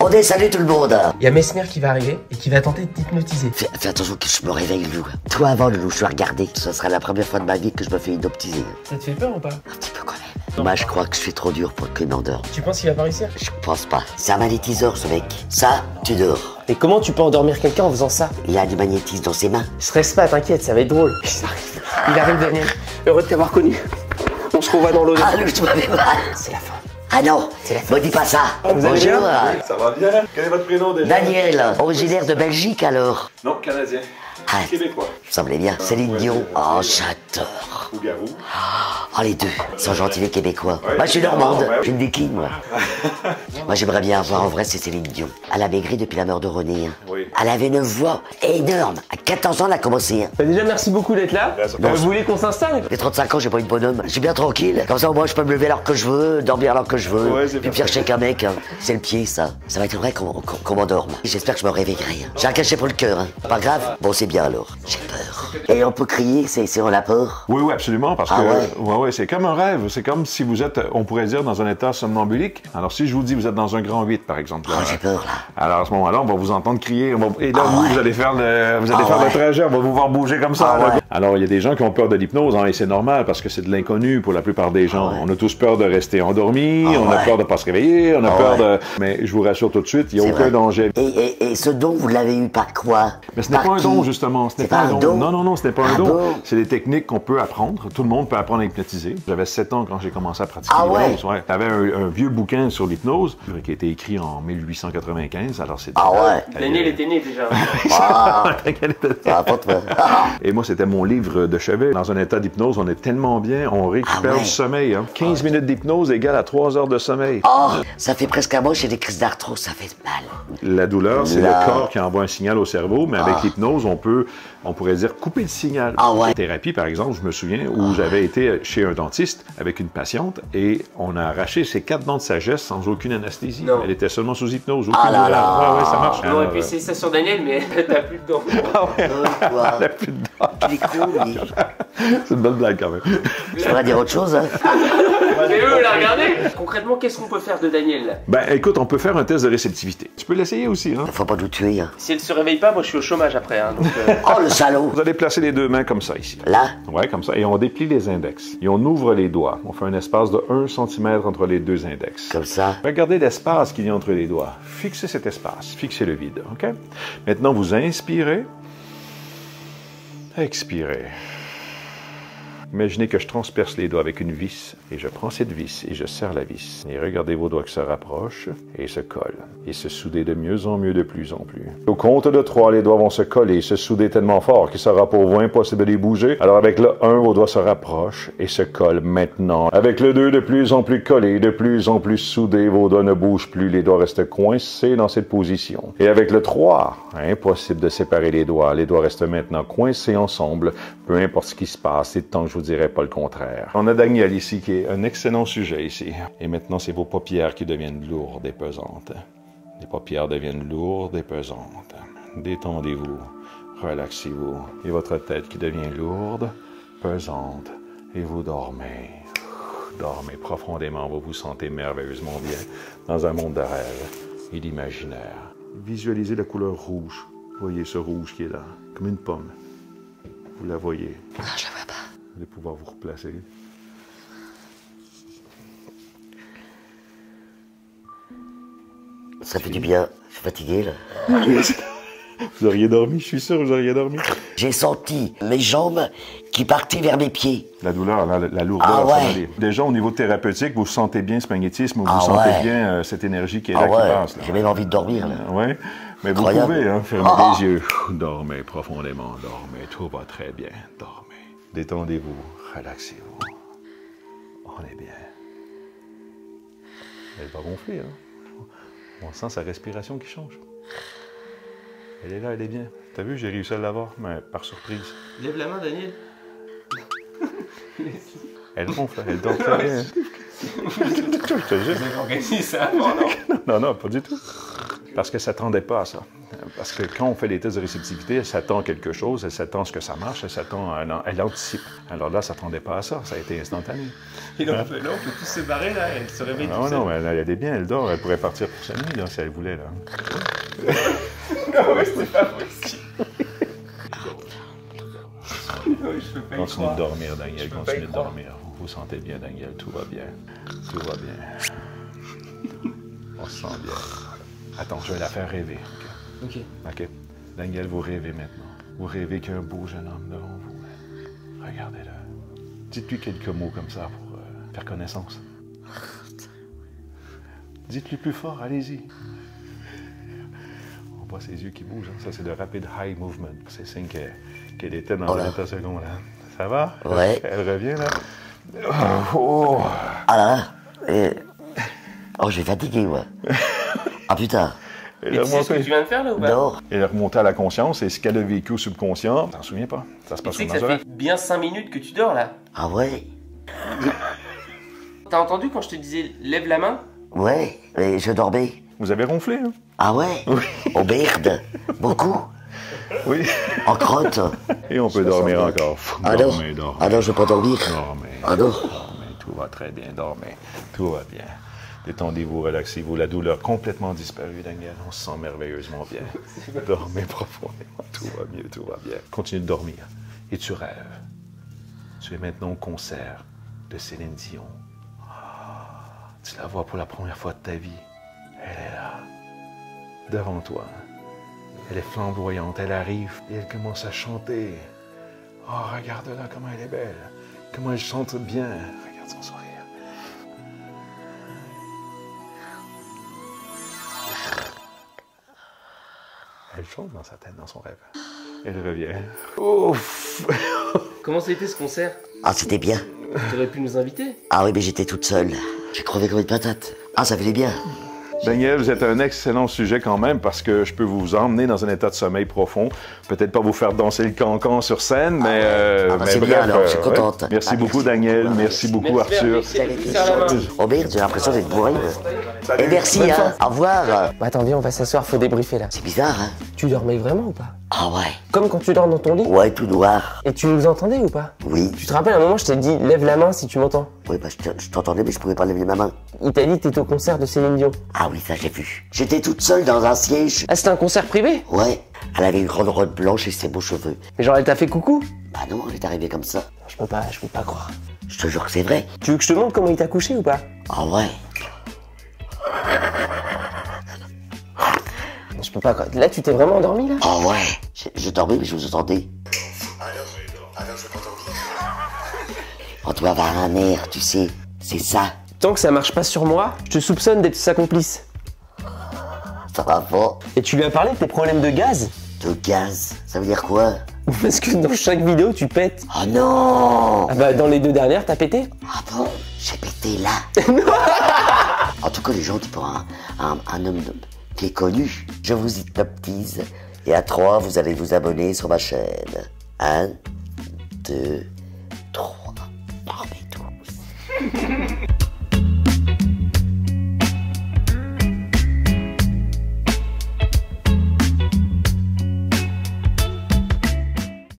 On est, salut tout le monde. Il y a Mesmer qui va arriver et qui va tenter de t'hypnotiser. Fais attention que je me réveille, Lou. Toi avant, Lou, je vais regarder. Ce sera la première fois de ma vie que je me fais hypnotiser. Ça te fait peur ou pas? Un petit peu quand même. Moi, je crois que je suis trop dur pour qu'il m'endorme. Tu penses qu'il va pas réussir? Je pense pas. C'est un magnétiseur, ce mec. Ça, tu dors. Mais comment tu peux endormir quelqu'un en faisant ça? Il a du magnétisme dans ses mains. Stresse pas, t'inquiète, ça va être drôle. Il arrive, Daniel. Heureux de t'avoir connu. On se revoit dans l'eau. Ah, Lou, tu m'avais mal. C'est la fin. Ah non, me dis pas ça. Vous allez bien? Ça va bien? Quel est votre prénom déjà? Daniel, originaire de Belgique alors? Non, canadien. Ah, Québécois. ça me semblait bien. Céline ouais, Dion. ouais, Oh, ouais. j'adore. Ou Garou. Oh, les deux. Ils sont gentils les Québécois. Ouais. Moi, je suis normande. Ouais. Je suis une des Kings, moi. Moi, j'aimerais bien voir en vrai, c'est Céline Dion. Elle a maigri depuis la mort de René. Hein. Oui. Elle avait une voix énorme. À 14 ans, elle a commencé. Hein. Bah déjà, merci beaucoup d'être là. Non, Vous voulez qu'on s'installe? Les 35 ans, j'ai pas eu de bonhomme. Je suis bien tranquille. Comme ça, au moins, je peux me lever alors que je veux, dormir alors que je veux. Ouais, c'est Puis parfait. me faire chèque un mec. Hein. C'est le pied, ça. Ça va être vrai qu'on m'endorme. J'espère que je me réveillerai. Hein. J'ai un cachet pour le cœur. Hein. Pas grave. Bon, c'est bien alors. J'ai peur. Et on peut crier, c'est en la peur. Oui, oui, absolument, parce Ah que ouais? ouais, c'est comme un rêve. C'est comme si vous êtes, on pourrait dire, dans un état somnambulique. Alors, si je vous dis, vous êtes dans un grand 8, par exemple. Là, Oh, j'ai peur, là. alors, à ce moment-là, on va vous entendre crier. Et là, Ah vous, ouais? vous allez faire le, Ah ouais? trajet. On va vous voir bouger comme ça. Ah là. ouais? Alors, il y a des gens qui ont peur de l'hypnose, hein, et c'est normal, parce que c'est de l'inconnu pour la plupart des gens. Ah ouais? On a tous peur de rester endormi, Ah on a ouais? peur de pas se réveiller, on a Ah peur ouais? de... Mais je vous rassure tout de suite, il n'y a C'est aucun vrai. danger. Et ce don, vous l'avez eu par quoi? Mais ce n'est Par pas un qui? don, justement. Ce n'est C'est pas un don? Non, non, non, ce n'est pas un Ah don. bon? C'est des techniques qu'on peut apprendre. Tout le monde peut apprendre à hypnotiser. J'avais 7 ans quand j'ai commencé à pratiquer Ah ouais? l'hypnose. Ouais. J'avais un vieux bouquin sur l'hypnose qui a été écrit en 1895. Alors, c'est... Ah ouais? Daniel était né déjà. Ah, Quelle était- ça rapporte, moi. Et moi, c'était mon livre de chevet. Dans un état d'hypnose, on est tellement bien, on récupère Ah ouais? le sommeil. Hein. 15 minutes d'hypnose égale à 3 heures de sommeil. Oh, ça fait presque un mois, j'ai des crises d'arthrose, ça fait mal. La douleur, c'est Là. le corps qui envoie un signal au cerveau, mais avec l'hypnose, on pourrait dire couper le signal. Ah ouais? Thérapie, par exemple, je me souviens où j'avais été chez un dentiste avec une patiente et on a arraché ses 4 dents de sagesse sans aucune anesthésie. Non. Elle était seulement sous hypnose. Ah là là. Ouais, ouais, ça marche. On aurait pu essayer ça sur Daniel, mais t'as plus de dents. Quoi? Elle a plus de dents. Il est cool, lui. C'est une bonne blague quand même. Je pourrais dire autre chose, hein? Mais eux, la regardez. Concrètement, qu'est-ce qu'on peut faire de Daniel là? Ben écoute, on peut faire un test de réceptivité. Tu peux l'essayer aussi, hein? Faut pas nous tuer, hein. Si elle se réveille pas, moi je suis au chômage après. Hein, donc, Oh, le salaud! Vous allez placer les deux mains comme ça ici. Là? Ouais, comme ça. Et on déplie les index. Et on ouvre les doigts. On fait un espace de 1 cm entre les deux index. Comme ça. Regardez l'espace qu'il y a entre les doigts. Fixez cet espace. Fixez le vide, OK? Maintenant, vous inspirez. Expirez. Imaginez que je transperce les doigts avec une vis et je prends cette vis et je serre la vis. Et regardez vos doigts qui se rapprochent et se collent. Et se souder de mieux en mieux, de plus en plus. Au compte de 3, les doigts vont se coller, se souder tellement fort qu'il sera pour vous impossible de les bouger. Alors avec le 1, vos doigts se rapprochent et se collent maintenant. Avec le 2, de plus en plus collés, de plus en plus soudés, vos doigts ne bougent plus, les doigts restent coincés dans cette position. Et avec le 3, impossible de séparer les doigts restent maintenant coincés ensemble, peu importe ce qui se passe, et tant que je vous dirai pas le contraire. On a Daniel ici qui est un excellent sujet ici. Et maintenant, c'est vos paupières qui deviennent lourdes et pesantes. Les paupières deviennent lourdes et pesantes. Détendez-vous, relaxez-vous. Et votre tête qui devient lourde, pesante, et vous dormez. Dormez profondément, vous vous sentez merveilleusement bien dans un monde de rêve et d'imaginaire. Visualisez la couleur rouge. Voyez ce rouge qui est là, comme une pomme. Vous la voyez. Non, je la vois pas. Vous allez pouvoir vous replacer. Ça fait du bien. Je suis fatigué, là. Vous auriez dormi, je suis sûr que vous auriez dormi. J'ai senti mes jambes qui partaient vers mes pieds. La douleur, la lourdeur, Ah ouais. ça va aller. Déjà, au niveau thérapeutique, vous sentez bien ce magnétisme, vous Ah sentez ouais. bien cette énergie qui est Ah là, qui ouais, passe. Là. j'ai même envie de dormir, là. Ouais. Mais vous Incroyable. pouvez, hein, fermer Ah. les yeux. Dormez profondément, dormez. Tout va très bien, dormez. Détendez-vous, relaxez-vous. On est bien. Elle va gonfler, hein. On sent sa respiration qui change. Elle est là, elle est bien. T'as vu, j'ai réussi à l'avoir, mais par surprise. Lève la main, Daniel. Elle gonfle, elle dort très bien. Hein. Je te jure. Vous avez organisé ça avant, non? Non, pas du tout. Parce que ça ne tendait pas à ça. Parce que quand on fait les tests de réceptivité, elle s'attend à quelque chose, elle s'attend à ce que ça marche, elle anticipe. Alors là, ça ne tendait pas à ça, ça a été instantané. Et là, on peut tous se barrer, là, elle se réveille toute seule. Non, elle est bien, elle dort, elle pourrait partir pour sa nuit, là, si elle voulait, là. Non, mais c'est pas possible. Continue de dormir, Daniel, continue de dormir. Vous vous sentez bien, Daniel, tout va bien. Tout va bien. On se sent bien. Attends, je vais la faire rêver. Ok. OK. Daniel, vous rêvez maintenant. Vous rêvez qu'il y a un beau jeune homme devant vous. Regardez-le. Dites-lui quelques mots comme ça pour faire connaissance. Dites-lui plus fort, allez-y. On voit ses yeux qui bougent. Hein. Ça, c'est le rapid eye movement. C'est signe qu'elle était dans un état second, là. Ça va? Ouais. Elle revient, là? Oh! Ah là. Oh, je vais fatiguer, moi. Ah putain. Et tu sais ce que tu viens de faire, là, ou pas? Non. Elle est remontée à la conscience et ce qu'elle a vécu au subconscient, t'en souviens pas? Ça se passe Tu sais dans que ça un fait bien 5 minutes que tu dors, là. Ah ouais. T'as entendu quand je te disais lève la main? Ouais, mais je dormais. Vous avez ronflé, hein? Ah ouais. Oui. Oh merde. Beaucoup. Oui. En crotte. Et on peut dormir encore. Ah non. Ah non, je veux pas dormir. Dormez. Ah non. Dormez. Tout va très bien. Dormez. Tout va bien. Détendez-vous, relaxez-vous. La douleur complètement disparue, Daniel. On se sent merveilleusement bien. Dormez profondément. Tout va mieux, tout va bien. Continue de dormir. Et tu rêves. Tu es maintenant au concert de Céline Dion. Ah, tu la vois pour la première fois de ta vie. Elle est là, devant toi. Elle est flamboyante, elle arrive et elle commence à chanter. Oh, regarde-la, comment elle est belle. Comment elle chante bien. Regarde son sourire. Elle chante dans sa tête, dans son rêve. Elle revient. Ouf! Comment ça a été ce concert? Ah, c'était bien. Tu aurais pu nous inviter? Ah oui, mais j'étais toute seule. J'ai crevé comme une patate. Ah, ça fait bien. Daniel, vous êtes un excellent sujet quand même parce que je peux vous emmener dans un état de sommeil profond. Peut-être pas vous faire danser le cancan sur scène, mais, c'est bien, alors, je suis contente. Ouais. Merci Ah, beaucoup, merci Daniel. beaucoup. Merci beaucoup, Arthur. Oh merde, j'ai l'impression d'être bourré. Et merci, hein. Au revoir. Bah attendez, on va s'asseoir, faut débriefer là. C'est bizarre, hein. Tu dormais vraiment ou pas? Ah ouais. Comme quand tu dors dans ton lit? Ouais, tout noir. Et tu nous entendais ou pas? Oui. Tu te rappelles, à un moment, je t'ai dit lève la main si tu m'entends. Oui, bah je t'entendais, mais je pouvais pas lever ma main. Il t'a dit que t'étais au concert de Céline Dion. Ah oui, ça j'ai vu. J'étais toute seule dans un siège. Ah, c'était un concert privé? Ouais. Elle avait une grande robe blanche et ses beaux cheveux. Mais genre, elle t'a fait coucou? Bah non, elle est arrivée comme ça. Je peux pas croire. Je te jure que c'est vrai. Tu veux que je te montre comment il t'a couché ou pas? Ah ouais. Je peux pas croire. Là, tu t'es vraiment endormi là? Ah ouais. Je dormais, mais je vous entendais. Alors je t'entendais. On doit avoir un air, tu sais. C'est ça. Tant que ça marche pas sur moi, je te soupçonne d'être sa complice. Ça va pas. Et tu lui as parlé de tes problèmes de gaz? De gaz. Ça veut dire quoi? Parce que dans chaque vidéo, tu pètes. Oh non. Ah bah, dans les 2 dernières, t'as pété? Ah bon? J'ai pété là. En tout cas, les gens qui pour un homme qui est connu, je vous hypnotise. Et à 3, vous allez vous abonner sur ma chaîne. 1, 2, 3. Dormez tous.